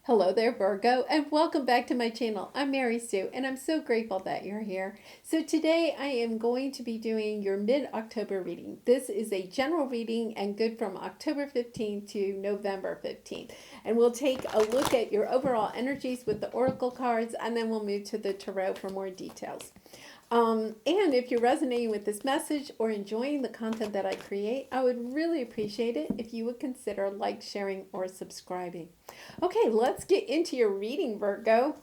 Hello there, Virgo, and welcome back to my channel. I'm Mary Sue, and I'm so grateful that you're here. So today I am going to be doing your mid-October reading. This is a general reading and good from October 15th to November 15th. And we'll take a look at your overall energies with the oracle cards, and then we'll move to the tarot for more details. And if you're resonating with this message or enjoying the content that I create, I would really appreciate it if you would consider like, sharing, or subscribing. Okay, let's get into your reading, Virgo.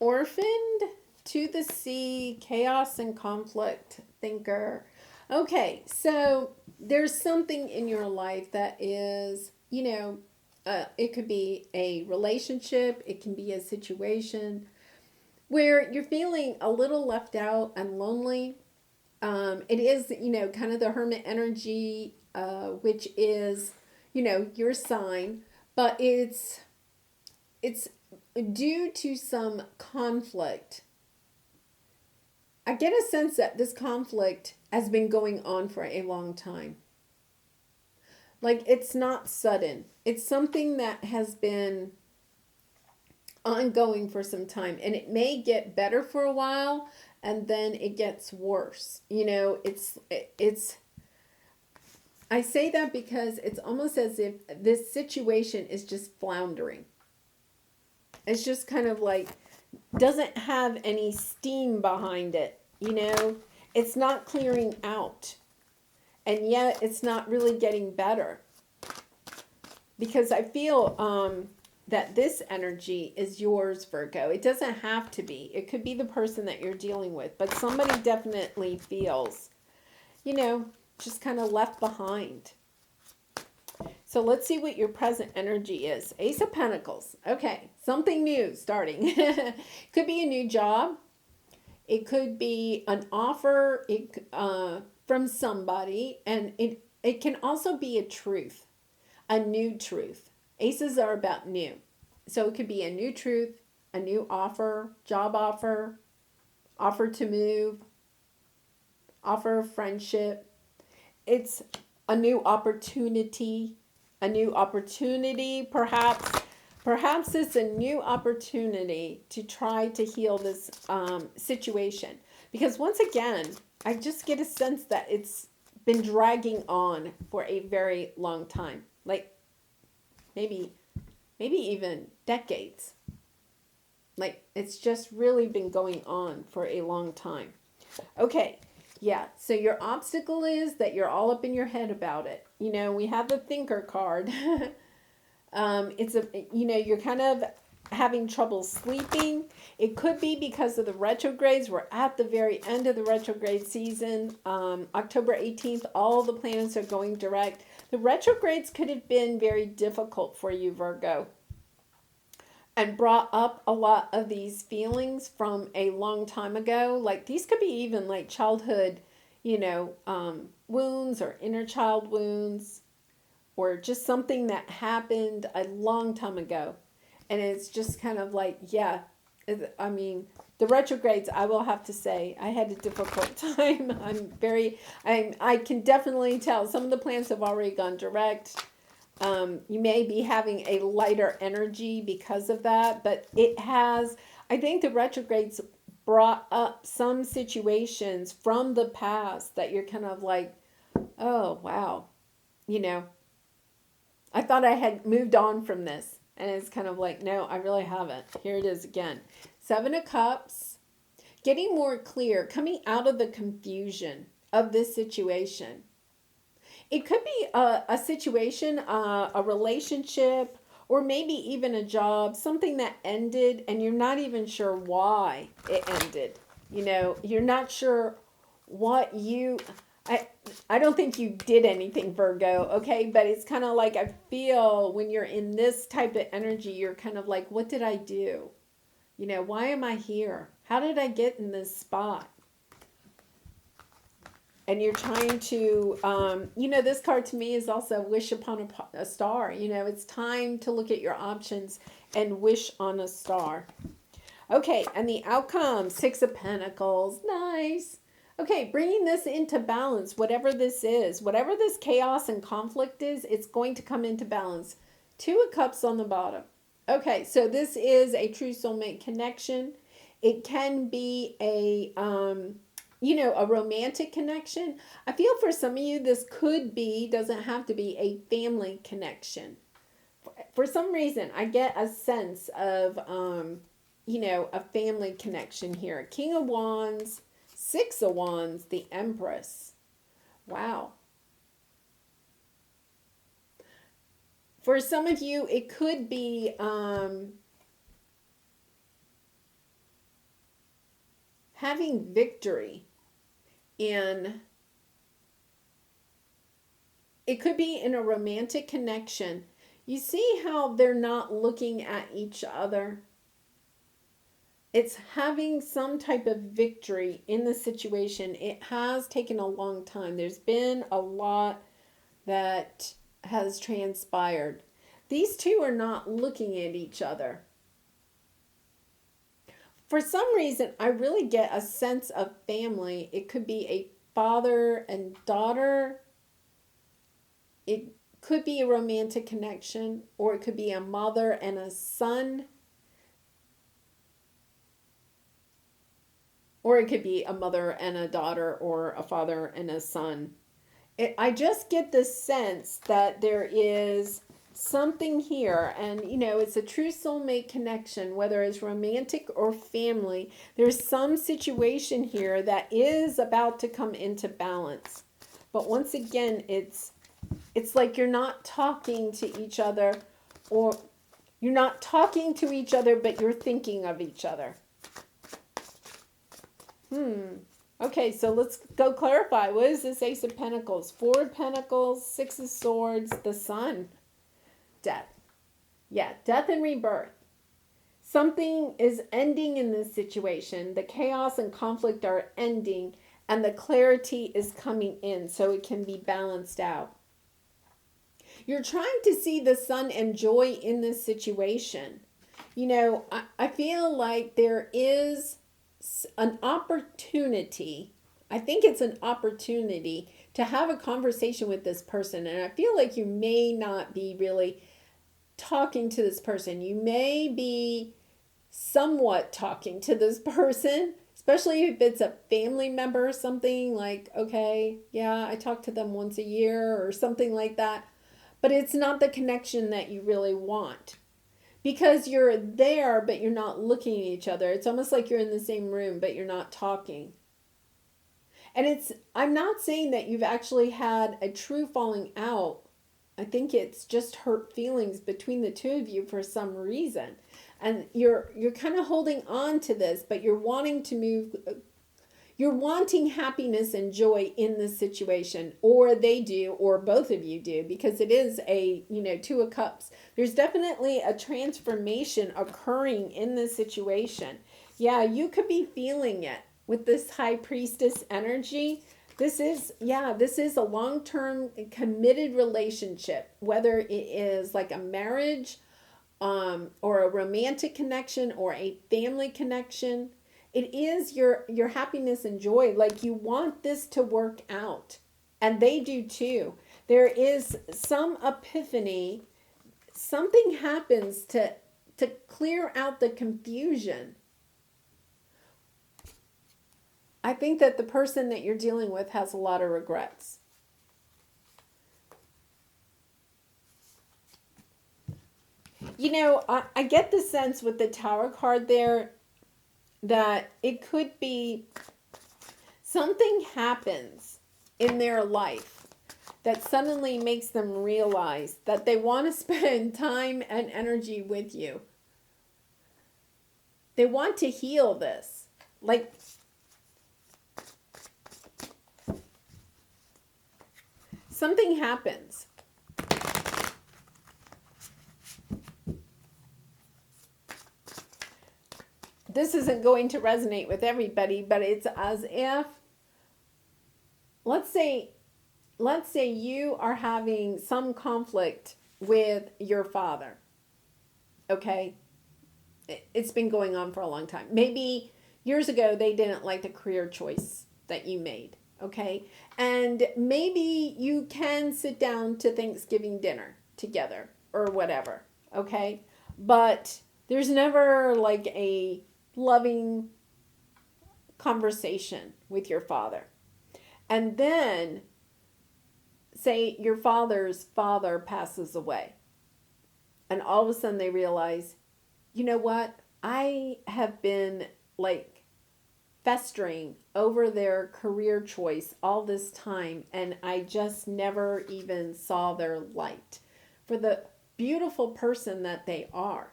Orphaned to the sea, chaos and conflict, thinker. Okay, so there's something in your life that is, it could be a relationship, it can be a situation where you're feeling a little left out and lonely. It is, kind of the hermit energy, which is, your sign, but it's due to some conflict. I get a sense that this conflict has been going on for a long time. Like, it's not sudden. It's something that has been ongoing for some time, and it may get better for a while and then it gets worse. It's I say that because it's almost as if this situation is just floundering. It's just kind of like doesn't have any steam behind it. It's not clearing out, and yet it's not really getting better, because I feel that this energy is yours, Virgo. It doesn't have to be. It could be the person that you're dealing with, but somebody definitely feels, just kind of left behind. So let's see what your present energy is. Ace of Pentacles. Okay, something new starting. Could be a new job. It could be an offer from somebody, and it can also be a truth, a new truth. Aces are about new. So it could be a new truth, a new offer, job offer, offer to move, offer of friendship. It's a new opportunity, perhaps. Perhaps it's a new opportunity to try to heal this situation. Because once again, I just get a sense that it's been dragging on for a very long time. Like, maybe even decades. Like, it's just really been going on for a long time. Okay, yeah, so your obstacle is that you're all up in your head about it. We have the thinker card. You're kind of having trouble sleeping. It could be because of the retrogrades. We're at the very end of the retrograde season. October 18th, all the planets are going direct. The retrogrades could have been very difficult for you, Virgo, and brought up a lot of these feelings from a long time ago. Like, these could be even like childhood, wounds or inner child wounds, or just something that happened a long time ago. And it's just kind of like, yeah, the retrogrades, I will have to say, I had a difficult time. I can definitely tell some of the planets have already gone direct. You may be having a lighter energy because of that, but I think the retrogrades brought up some situations from the past that you're kind of like, oh, wow, I thought I had moved on from this. And it's kind of like, no, I really haven't. Here it is again. Seven of Cups. Getting more clear, coming out of the confusion of this situation. It could be a situation, a relationship, or maybe even a job, something that ended and you're not even sure why it ended. You're not sure what I don't think you did anything, Virgo, okay? But it's kind of like, I feel when you're in this type of energy, you're kind of like, what did I do? Why am I here? How did I get in this spot? And you're trying to, this card to me is also wish upon a star. It's time to look at your options and wish on a star. Okay, and the outcome, Six of Pentacles. Nice. Okay, bringing this into balance, whatever this is, whatever this chaos and conflict is, it's going to come into balance. Two of Cups on the bottom. Okay, so this is a true soulmate connection. It can be a romantic connection. I feel for some of you, this could be, doesn't have to be, a family connection. For some reason, I get a sense of, a family connection here. King of Wands, Six of Wands, the Empress. Wow. For some of you, it could be having victory in, it could be in a romantic connection. You see how they're not looking at each other? It's having some type of victory in the situation. It has taken a long time. There's been a lot that has transpired. These two are not looking at each other. For some reason, I really get a sense of family. It could be a father and daughter. It could be a romantic connection, or it could be a mother and a son. Or it could be a mother and a daughter, or a father and a son. I just get the sense that there is something here, and it's a true soulmate connection, whether it's romantic or family. There's some situation here that is about to come into balance. But once again, it's like you're not talking to each other, or you're not talking to each other, but you're thinking of each other. Okay, so let's go clarify. What is this Ace of Pentacles? Four of Pentacles, Six of Swords, the Sun. Death. Yeah, death and rebirth. Something is ending in this situation. The chaos and conflict are ending, and the clarity is coming in so it can be balanced out. You're trying to see the sun and joy in this situation. I feel like there is an opportunity. I think it's an opportunity to have a conversation with this person. And I feel like you may not be really talking to this person. You may be somewhat talking to this person, especially if it's a family member or something, like, okay, yeah, I talk to them once a year or something like that. But it's not the connection that you really want. Because you're there, but you're not looking at each other. It's almost like you're in the same room, but you're not talking. And I'm not saying that you've actually had a true falling out. I think it's just hurt feelings between the two of you for some reason. And you're kind of holding on to this, but you're wanting to move. You're wanting happiness and joy in this situation, or they do, or both of you do, because it is a, Two of Cups. There's definitely a transformation occurring in this situation. Yeah, you could be feeling it with this High Priestess energy. This is a long-term committed relationship, whether it is like a marriage, or a romantic connection, or a family connection. It is your happiness and joy. Like, you want this to work out. And they do too. There is some epiphany. Something happens to clear out the confusion. I think that the person that you're dealing with has a lot of regrets. I get the sense with the Tower card there that it could be something happens in their life that suddenly makes them realize that they want to spend time and energy with you. They want to heal this. Like, something happens. This isn't going to resonate with everybody, but it's as if, let's say you are having some conflict with your father. Okay? It's been going on for a long time. Maybe years ago they didn't like the career choice that you made. Okay? And maybe you can sit down to Thanksgiving dinner together or whatever. Okay? but there's never like a loving conversation with your father. And then, say your father's father passes away, and all of a sudden they realize, you know what? I have been like festering over their career choice all this time, and I just never even saw their light for the beautiful person that they are.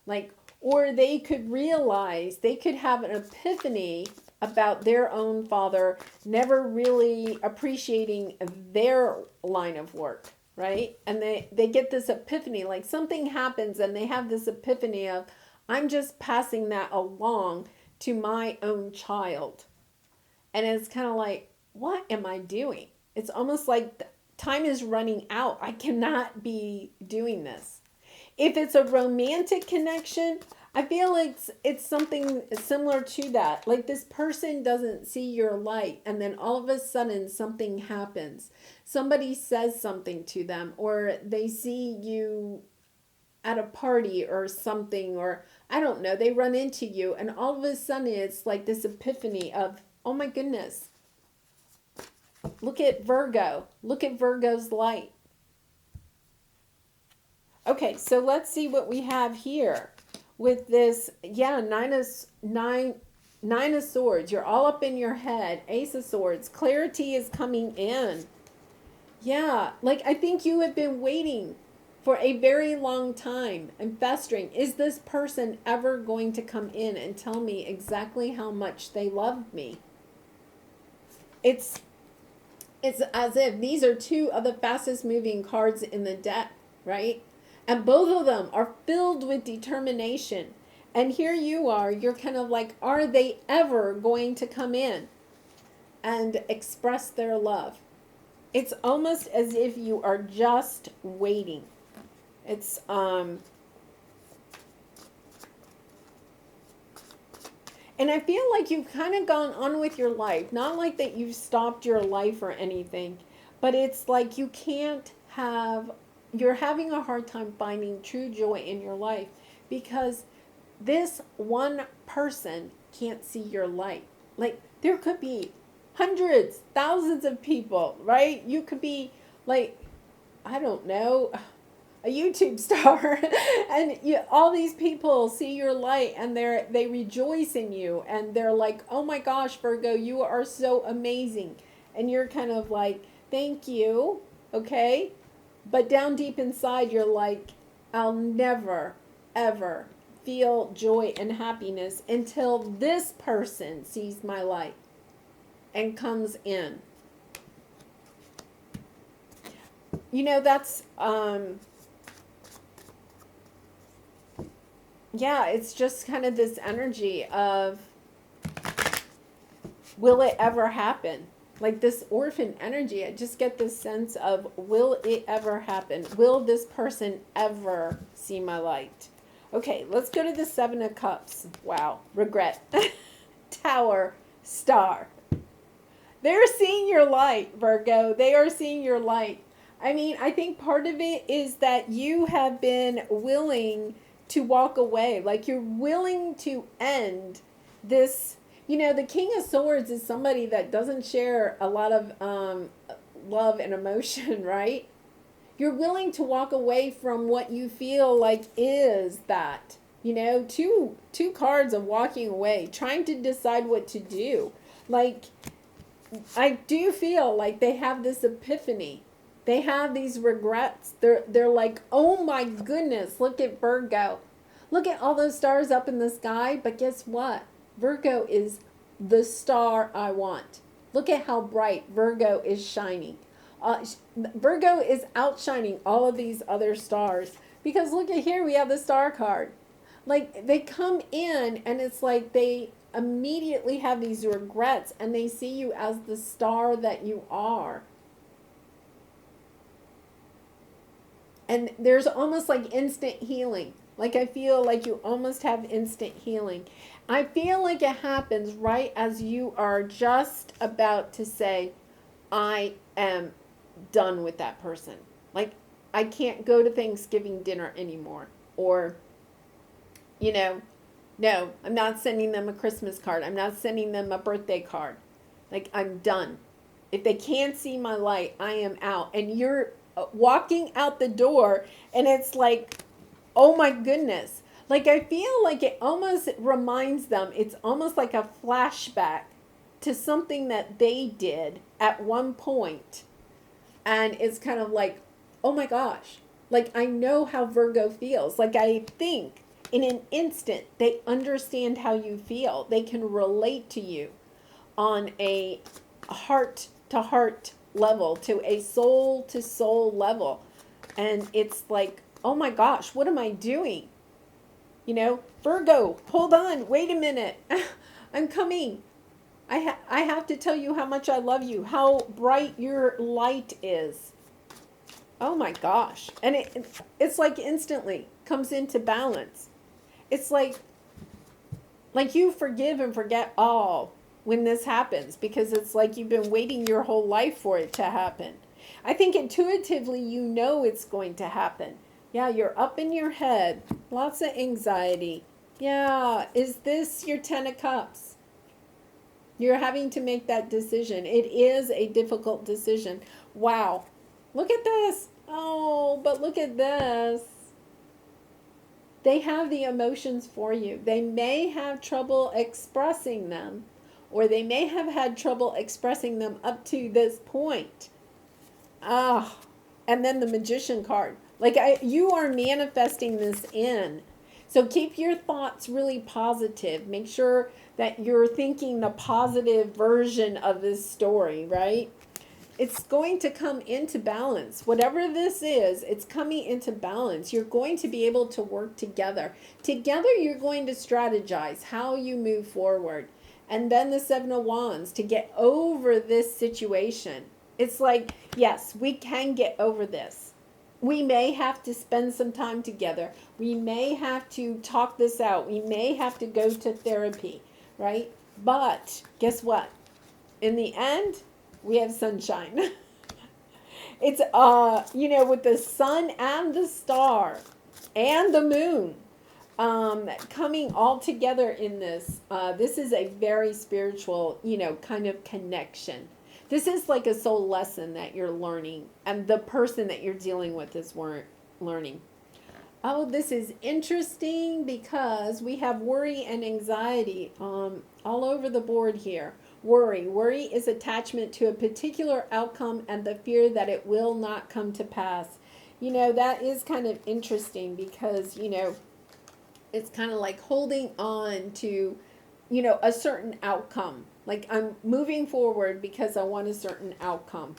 Like, or they could realize, they could have an epiphany about their own father, never really appreciating their line of work, right? And they get this epiphany, like something happens and they have this epiphany of, I'm just passing that along to my own child. And it's kind of like, what am I doing? It's almost like time is running out. I cannot be doing this. If it's a romantic connection, I feel like it's something similar to that. Like this person doesn't see your light, and then all of a sudden something happens. Somebody says something to them, or they see you at a party or something, or I don't know, they run into you, and all of a sudden it's like this epiphany of, oh my goodness, look at Virgo. Look at Virgo's light. Okay, so let's see what we have here with this. Yeah, nine of swords. You're all up in your head. Ace of swords. Clarity is coming in. Yeah, like I think you have been waiting for a very long time and festering. Is this person ever going to come in and tell me exactly how much they love me? It's as if these are two of the fastest moving cards in the deck, right? And both of them are filled with determination. And here you are, you're kind of like, are they ever going to come in and express their love? It's almost as if you are just waiting. It's, and I feel like you've kind of gone on with your life. Not like that you've stopped your life or anything, but it's like you can't have, you're having a hard time finding true joy in your life because this one person can't see your light. Like there could be hundreds, thousands of people, right? You could be like, I don't know, a YouTube star and all these people see your light and they rejoice in you and they're like, oh my gosh, Virgo, you are so amazing. And you're kind of like, thank you, okay? But down deep inside, you're like, I'll never, ever feel joy and happiness until this person sees my light and comes in. You know, that's, yeah, it's just kind of this energy of, will it ever happen? Like this orphan energy, I just get this sense of, will it ever happen? Will this person ever see my light? Okay, let's go to the Seven of Cups. Wow, regret. Tower, star. They're seeing your light, Virgo. They are seeing your light. I mean, I think part of it is that you have been willing to walk away. Like you're willing to end this. You know, the King of Swords is somebody that doesn't share a lot of love and emotion, right? You're willing to walk away from what you feel like is that. You know, two cards of walking away, trying to decide what to do. Like, I do feel like they have this epiphany. They have these regrets. They're like, oh my goodness, look at Virgo. Look at all those stars up in the sky, but guess what? Virgo is the star I want. Look at how bright Virgo is shining. Virgo is outshining all of these other stars because look at here, we have the star card. Like they come in and it's like they immediately have these regrets and they see you as the star that you are. And there's almost like instant healing. Like I feel like you almost have instant healing. I feel like it happens right as you are just about to say, I am done with that person. Like I can't go to Thanksgiving dinner anymore. Or You know, no, I'm not sending them a Christmas card. I'm not sending them a birthday card. Like, I'm done. If they can't see my light, I am out. And you're walking out the door, and it's like, oh my goodness. Like, I feel like it almost reminds them, it's almost like a flashback to something that they did at one point. And it's kind of like, oh my gosh. Like, I know how Virgo feels. Like, I think in an instant, they understand how you feel. They can relate to you on a heart to heart level, to a soul to soul level. And it's like, oh my gosh, what am I doing? You know, Virgo, hold on, wait a minute. I'm coming. I have to tell you how much I love you, how bright your light is. Oh my gosh. And it's like instantly comes into balance. It's like you forgive and forget all when this happens, because it's like you've been waiting your whole life for it to happen. I think intuitively you know it's going to happen. Yeah, you're up in your head, lots of anxiety. Yeah, is this your 10 of Cups? You're having to make that decision. It is a difficult decision. Wow. Look at this. Oh, but look at this. They have the emotions for you. They may have trouble expressing them, or they may have had trouble expressing them up to this point. Ah, and then the Magician card. Like, you are manifesting this in. So keep your thoughts really positive. Make sure that you're thinking the positive version of this story, right? It's going to come into balance. Whatever this is, it's coming into balance. You're going to be able to work together. Together, you're going to strategize how you move forward. And then the Seven of Wands to get over this situation. It's like, yes, we can get over this. We may have to spend some time together. We may have to talk this out. We may have to go to therapy, right? But guess what? In the end, we have sunshine. It's, with the sun and the star and the moon coming all together in this. This is a very spiritual, kind of connection. This is like a soul lesson that you're learning, and the person that you're dealing with is learning. Oh, this is interesting because we have worry and anxiety all over the board here. Worry is attachment to a particular outcome and the fear that it will not come to pass. That is kind of interesting because, it's kind of like holding on to, a certain outcome. Like, I'm moving forward because I want a certain outcome.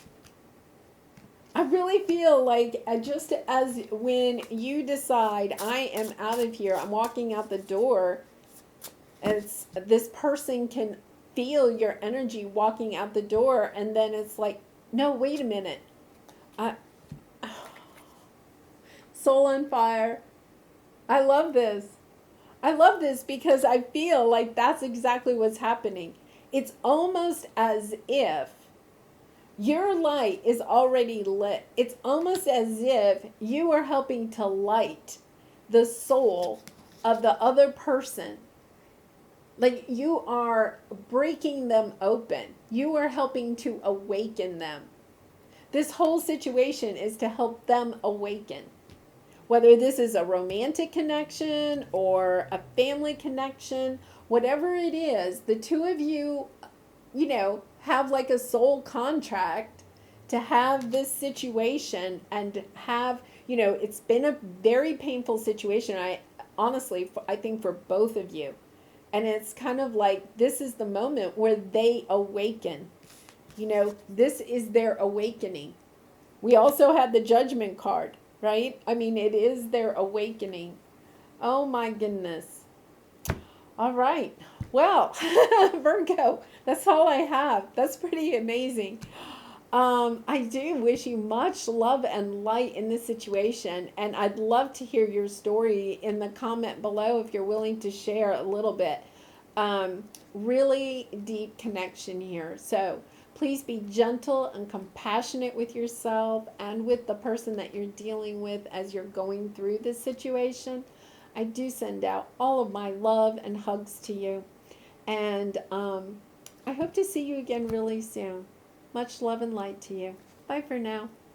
I really feel like just as when you decide, I am out of here, I'm walking out the door, this person can feel your energy walking out the door, and then it's like, no, wait a minute. Soul on fire. I love this. I love this because I feel like that's exactly what's happening. It's almost as if your light is already lit. It's almost as if you are helping to light the soul of the other person. Like, you are breaking them open. You are helping to awaken them. This whole situation is to help them awaken. Whether this is a romantic connection or a family connection, whatever it is, the two of you, have like a soul contract to have this situation and have, it's been a very painful situation. I think for both of you. And it's kind of like, this is the moment where they awaken. This is their awakening. We also had the Judgment card, right? I mean, it is their awakening. Oh my goodness. All right. Well, Virgo, that's all I have. That's pretty amazing. I do wish you much love and light in this situation, and I'd love to hear your story in the comment below if you're willing to share a little bit. Really deep connection here. So please be gentle and compassionate with yourself and with the person that you're dealing with as you're going through this situation. I do send out all of my love and hugs to you. And I hope to see you again really soon. Much love and light to you. Bye for now.